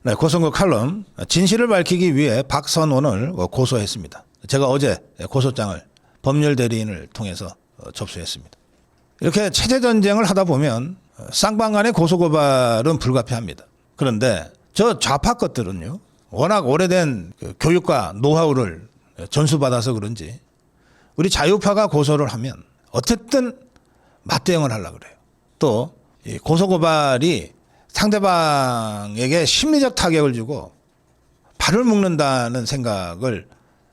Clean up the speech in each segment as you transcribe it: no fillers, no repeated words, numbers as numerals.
네, 고성국 칼럼 진실을 밝히기 위해 박선원을 고소했습니다. 제가 어제 고소장을 법률 대리인을 통해서 접수했습니다. 이렇게 체제 전쟁을 하다 보면 쌍방간의 고소고발은 불가피합니다. 그런데 저 좌파 것들은요, 워낙 오래된 교육과 노하우를 전수받아서 그런지 우리 자유파가 고소를 하면 어쨌든 맞대응을 하려고 그래요. 또 이 고소고발이 상대방에게 심리적 타격을 주고 발을 묶는다는 생각을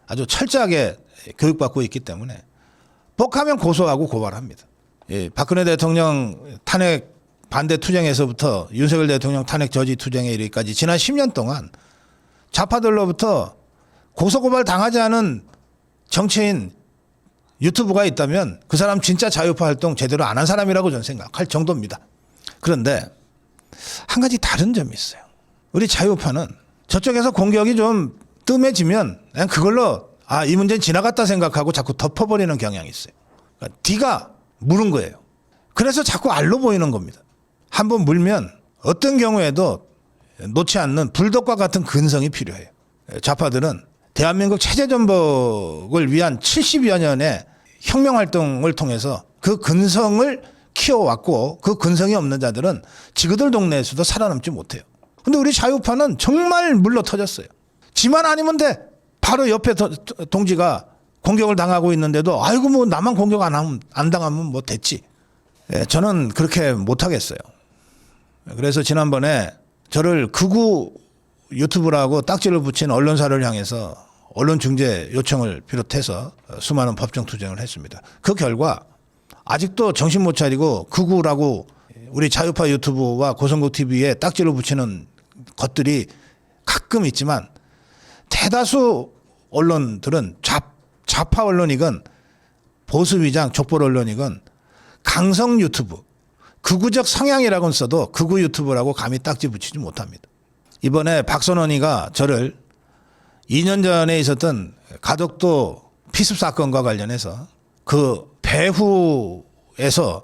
아주 철저하게 교육받고 있기 때문에 뻑하면 고소하고 고발합니다. 박근혜 대통령 탄핵 반대 투쟁에서부터 윤석열 대통령 탄핵 저지 투쟁에 이르기까지 지난 10년 동안 좌파들로부터 고소고발 당하지 않은 정치인 유튜브가 있다면 그 사람 진짜 자유파 활동 제대로 안 한 사람이라고 저는 생각할 정도입니다. 그런데 한 가지 다른 점이 있어요. 우리 자유파는 저쪽에서 공격이 좀 뜸해지면 그냥 그걸로 이 문제는 지나갔다 생각하고 자꾸 덮어버리는 경향이 있어요. 그러니까 뒤가 물은 거예요. 그래서 자꾸 알로 보이는 겁니다. 한번 물면 어떤 경우에도 놓지 않는 불독과 같은 근성이 필요해요. 좌파들은 대한민국 체제전복을 위한 70여 년의 혁명활동을 통해서 그 근성을 키워왔고 그 근성이 없는 자들은 지그들 동네에서도 살아남지 못해요. 근데 우리 자유파는 정말 물러 터졌어요. 지만 아니면 돼. 바로 옆에 동지가 공격을 당하고 있는데도 아이고 뭐 나만 공격 안 당하면 뭐 됐지. 저는 그렇게 못하겠어요. 그래서 지난번에 저를 극우 유튜브라고 딱지를 붙인 언론사를 향해서 언론중재 요청을 비롯해서 수많은 법정 투쟁을 했습니다. 그 결과 아직도 정신 못 차리고 극우라고 우리 자유파 유튜브와 고성국 TV에 딱지를 붙이는 것들이 가끔 있지만 대다수 언론들은 좌파 언론이건 보수 위장 족보 언론이건 강성 유튜브, 극우적 성향이라고는 써도 극우 유튜브라고 감히 딱지 붙이지 못합니다. 이번에 박선원이가 저를 2년 전에 있었던 가덕도 피습 사건과 관련해서 그 배후에서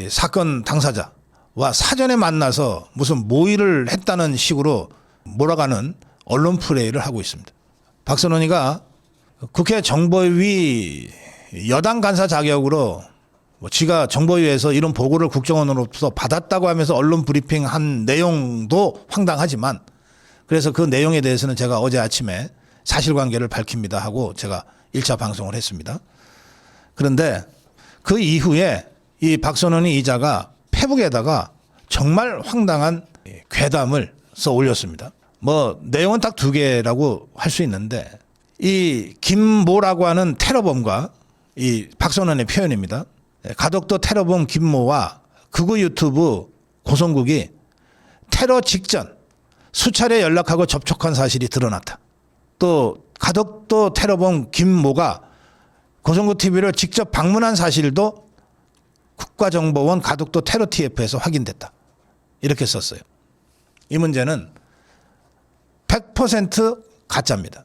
사건 당사자와 사전에 만나서 무슨 모의를 했다는 식으로 몰아가는 언론 플레이를 하고 있습니다. 박선원이가 국회 정보위 여당 간사 자격으로 지가 정보위에서 이런 보고를 국정원으로부터 받았다고 하면서 언론 브리핑한 내용도 황당하지만 그래서 그 내용에 대해서는 제가 어제 아침에 사실관계를 밝힙니다 하고 제가 1차 방송을 했습니다. 그런데 그 이후에 이 박선원이 이자가 페북에다가 정말 황당한 괴담을 써 올렸습니다. 뭐 내용은 딱 두 개라고 할 수 있는데 이 김모라고 하는 테러범과 이 박선원의 표현입니다. 가덕도 테러범 김모와 극우 유튜브 고성국이 테러 직전 수차례 연락하고 접촉한 사실이 드러났다. 또 가덕도 테러범 김모가 고성국 TV를 직접 방문한 사실도 국가정보원 가덕도 테러 TF에서 확인됐다. 이렇게 썼어요. 이 문제는 100% 가짜입니다.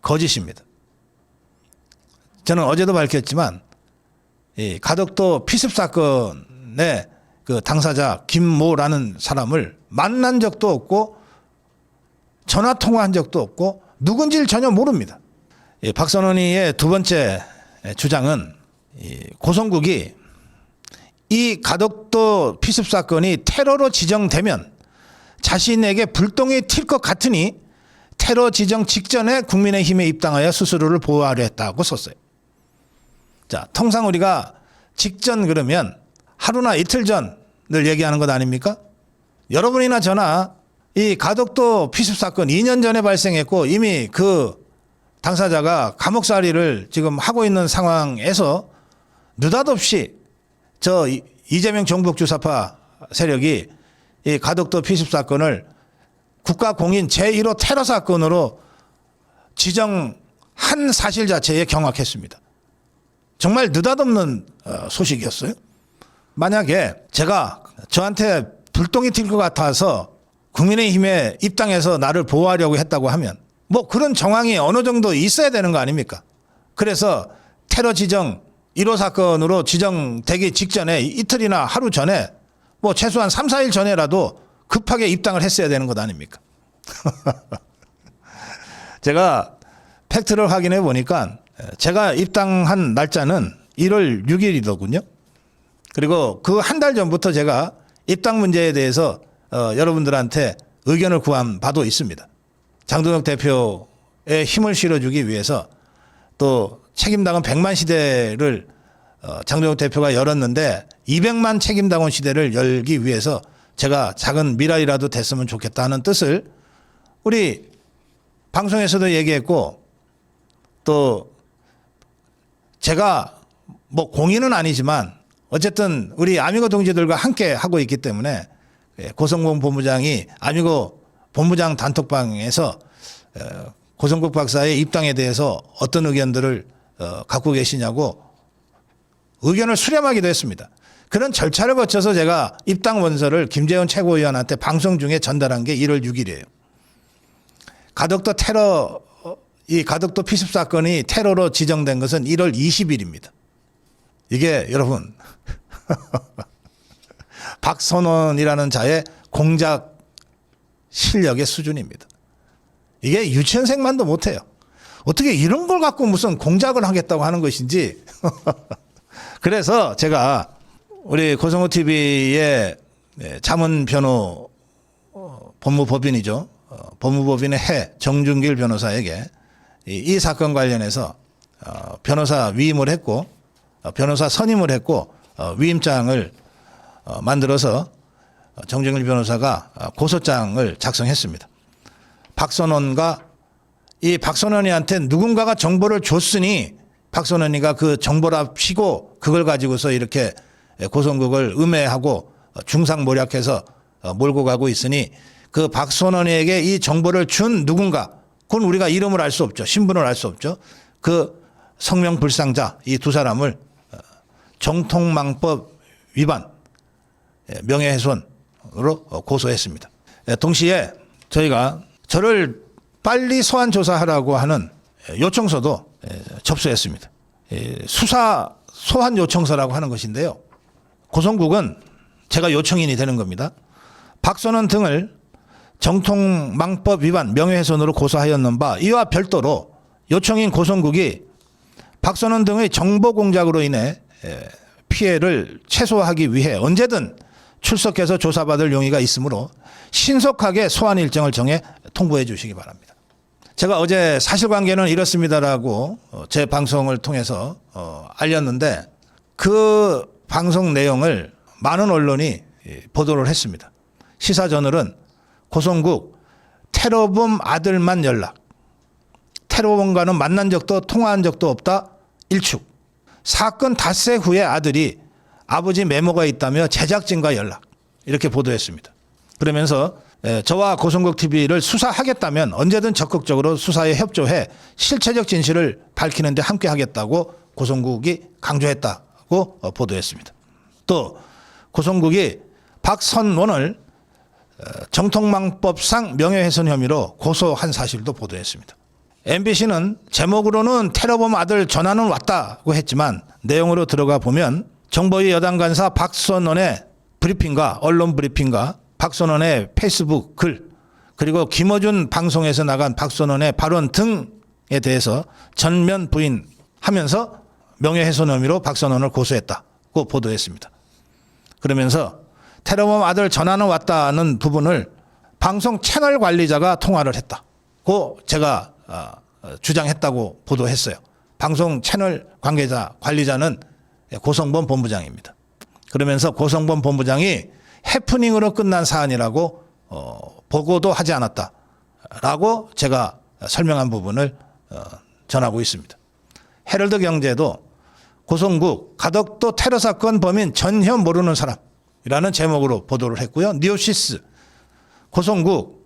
거짓입니다. 저는 어제도 밝혔지만 이 가덕도 피습 사건의 그 당사자 김모라는 사람을 만난 적도 없고 전화 통화한 적도 없고 누군지를 전혀 모릅니다. 박선원이의 두 번째 주장은 고성국이 이 가덕도 피습 사건이 테러로 지정되면 자신에게 불똥이 튈 것 같으니 테러 지정 직전에 국민의힘에 입당하여 스스로를 보호하려 했다고 썼어요. 자, 통상 우리가 직전 그러면 하루나 이틀 전을 얘기하는 것 아닙니까? 여러분이나 저나 이 가덕도 피습 사건 2년 전에 발생했고 이미 그 당사자가 감옥살이를 지금 하고 있는 상황에서 느닷없이 저 이재명 정북주사파 세력이 이 가덕도 피습 사건을 국가공인 제1호 테러 사건으로 지정한 사실 자체에 경악했습니다. 정말 느닷없는 소식이었어요. 만약에 제가 저한테 불똥이 튈 것 같아서 국민의힘에 입당해서 나를 보호하려고 했다고 하면 뭐 그런 정황이 어느 정도 있어야 되는 거 아닙니까? 그래서 테러 지정 1호 사건으로 지정되기 직전에 이틀이나 하루 전에 뭐 최소한 3, 4일 전에라도 급하게 입당을 했어야 되는 것 아닙니까? 제가 팩트를 확인해 보니까 제가 입당한 날짜는 1월 6일이더군요. 그리고 그 한 달 전부터 제가 입당 문제에 대해서 여러분들한테 의견을 구한 바도 있습니다. 장동혁 대표의 힘을 실어주기 위해서 또 책임당원 100만 시대를 장동혁 대표가 열었는데 200만 책임당원 시대를 열기 위해서 제가 작은 미랄이라도 됐으면 좋겠다는 뜻을 우리 방송에서도 얘기했고 또 제가 뭐 공인은 아니지만 어쨌든 우리 아미고 동지들과 함께 하고 있기 때문에 고성공 본부장이 아미고 본부장 단톡방에서 고성국 박사의 입당에 대해서 어떤 의견들을 갖고 계시냐고 의견을 수렴하기도 했습니다. 그런 절차를 거쳐서 제가 입당 원서를 김재원 최고위원한테 방송 중에 전달한 게 1월 6일이에요. 가덕도 테러, 이 가덕도 피습 사건이 테러로 지정된 것은 1월 20일입니다. 이게 여러분 박선원이라는 자의 공작 실력의 수준입니다. 이게 유치원생만도 못해요. 어떻게 이런 걸 갖고 무슨 공작을 하겠다고 하는 것인지. 그래서 제가 우리 고성호 TV의 자문 변호 법무법인이죠. 법무법인의 해 정준길 변호사에게 이 사건 관련해서 변호사 위임을 했고 변호사 선임을 했고 위임장을 만들어서 정준길 변호사가 고소장을 작성했습니다. 박선원과 이 박선원이한테 누군가가 정보를 줬으니 박선원이가 그 정보랍시고 그걸 가지고서 이렇게 고성국을 음해하고 중상모략해서 몰고 가고 있으니 그 박선원에게 이 정보를 준 누군가, 그건 우리가 이름을 알 수 없죠. 신분을 알 수 없죠. 그 성명불상자 이 두 사람을 정통망법 위반 명예훼손으로 고소했습니다. 동시에 저희가 저를 빨리 소환 조사하라고 하는 요청서도 접수했습니다. 수사 소환 요청서라고 하는 것인데요. 고성국은 제가 요청인이 되는 겁니다. 박선원 등을 정통망법 위반 명예훼손으로 고소하였는 바 이와 별도로 요청인 고성국이 박선원 등의 정보 공작으로 인해 피해를 최소화하기 위해 언제든 출석해서 조사받을 용의가 있으므로 신속하게 소환 일정을 정해 통보해 주시기 바랍니다. 제가 어제 사실관계는 이렇습니다라고 제 방송을 통해서 알렸는데 그 방송 내용을 많은 언론이 보도를 했습니다. 시사저널은 고성국 테러범 아들만 연락, 테러범과는 만난 적도 통화한 적도 없다 일축, 사건 닷새 후에 아들이 아버지 메모가 있다며 제작진과 연락, 이렇게 보도했습니다. 그러면서 저와 고성국 TV를 수사하겠다면 언제든 적극적으로 수사에 협조해 실체적 진실을 밝히는 데 함께 하겠다고 고성국이 강조했다고 보도했습니다. 또 고성국이 박선원을 정통망법상 명예훼손 혐의로 고소한 사실도 보도했습니다. MBC는 제목으로는 테러범 아들 전화는 왔다고 했지만 내용으로 들어가 보면 정보위 여당 간사 박선원의 브리핑과 언론 브리핑과 박선원의 페이스북 글, 그리고 김어준 방송에서 나간 박선원의 발언 등에 대해서 전면 부인하면서 명예훼손 혐의로 박선원을 고소했다고 보도했습니다. 그러면서 테러범 아들 전화는 왔다는 부분을 방송 채널 관리자가 통화를 했다고 제가 주장했다고 보도했어요. 방송 채널 관계자 관리자는 고성범 본부장입니다. 그러면서 고성범 본부장이 해프닝으로 끝난 사안이라고 보고도 하지 않았다라고 제가 설명한 부분을 전하고 있습니다. 헤럴드 경제도 고성국 가덕도 테러 사건 범인 전혀 모르는 사람이라는 제목으로 보도를 했고요. 뉴시스 고성국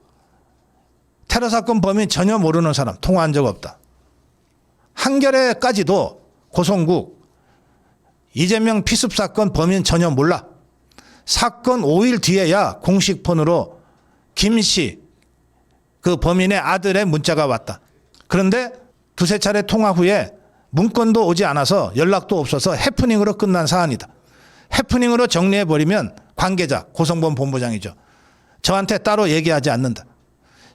테러 사건 범인 전혀 모르는 사람, 통화한 적 없다. 한겨레까지도 고성국 이재명 피습 사건 범인 전혀 몰라. 사건 5일 뒤에야 공식 폰으로 김 씨, 그 범인의 아들의 문자가 왔다. 그런데 두세 차례 통화 후에 문건도 오지 않아서 연락도 없어서 해프닝으로 끝난 사안이다. 해프닝으로 정리해버리면 관계자, 고성범 본부장이죠. 저한테 따로 얘기하지 않는다.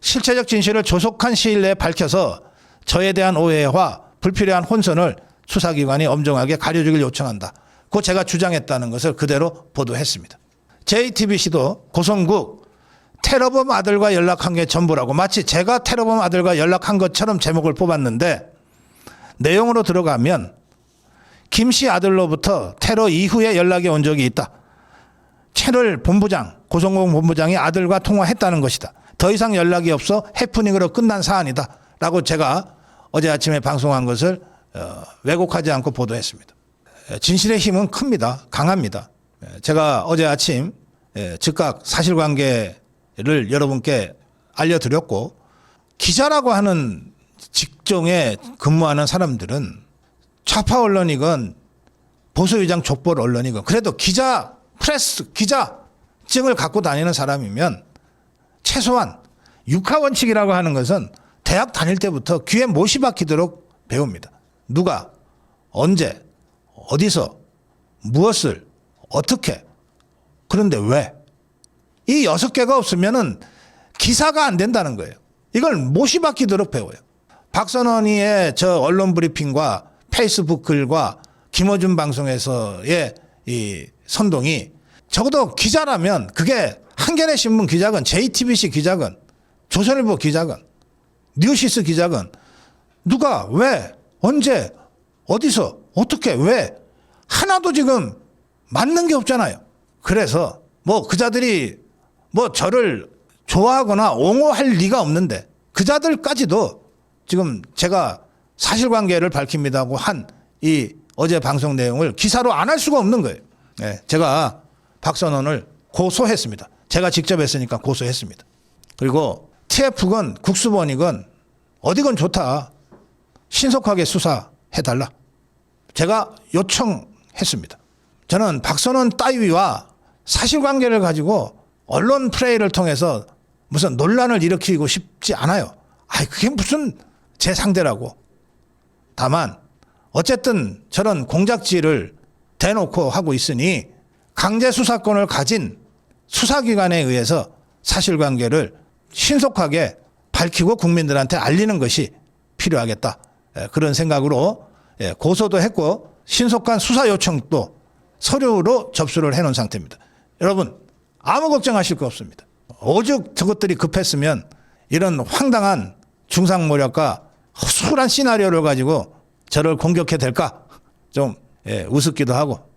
실체적 진실을 조속한 시일 내에 밝혀서 저에 대한 오해와 불필요한 혼선을 수사기관이 엄정하게 가려주길 요청한다. 그 제가 주장했다는 것을 그대로 보도했습니다. JTBC도 고성국 테러범 아들과 연락한 게 전부라고 마치 제가 테러범 아들과 연락한 것처럼 제목을 뽑았는데 내용으로 들어가면 김 씨 아들로부터 테러 이후에 연락이 온 적이 있다. 채널 본부장, 고성국 본부장이 아들과 통화했다는 것이다. 더 이상 연락이 없어 해프닝으로 끝난 사안이다. 라고 제가 어제 아침에 방송한 것을 왜곡하지 않고 보도했습니다. 진실의 힘은 큽니다. 강합니다. 제가 어제 아침 즉각 사실관계를 여러분께 알려드렸고 기자라고 하는 직종에 근무하는 사람들은 좌파 언론이건 보수의장 족벌 언론이건 그래도 기자, 프레스, 기자증을 갖고 다니는 사람이면 최소한 육하원칙이라고 하는 것은 대학 다닐 때부터 귀에 못이 박히도록 배웁니다. 누가, 언제, 어디서, 무엇을, 어떻게. 그런데 왜? 이 6개가 없으면은 기사가 안 된다는 거예요. 이걸 못이 박히도록 배워요. 박선원이의 저 언론 브리핑과 페이스북 글과 김어준 방송에서의 이 선동이 적어도 기자라면 그게 한겨레 신문 기자건 JTBC 기자건 조선일보 기자건 뉴시스 기자건 누가 왜 언제 어디서 어떻게 왜 하나도 지금 맞는 게 없잖아요. 그래서 뭐 그자들이 뭐 저를 좋아하거나 옹호할 리가 없는데 그자들까지도 지금 제가 사실관계를 밝힙니다고 한 이 어제 방송 내용을 기사로 안 할 수가 없는 거예요. 네, 제가 박선원을 고소했습니다. 제가 직접 했으니까 고소했습니다. 그리고 TF건 국수본이건 어디건 좋다. 신속하게 수사해달라. 제가 요청했습니다. 저는 박선원 따위와 사실관계를 가지고 언론 플레이를 통해서 무슨 논란을 일으키고 싶지 않아요. 그게 무슨 제 상대라고. 다만 어쨌든 저런 공작질을 대놓고 하고 있으니 강제 수사권을 가진 수사기관에 의해서 사실관계를 신속하게 밝히고 국민들한테 알리는 것이 필요하겠다. 그런 생각으로 고소도 했고 신속한 수사 요청도 서류로 접수를 해놓은 상태입니다. 여러분 아무 걱정하실 거 없습니다. 오죽 저것들이 급했으면 이런 황당한 중상모략과 허술한 시나리오를 가지고 저를 공격해 될까 좀 우습기도 하고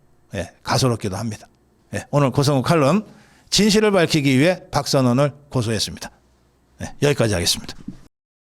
가소롭기도 합니다. 오늘 고성국 칼럼 진실을 밝히기 위해 박선원을 고소했습니다. 여기까지 하겠습니다.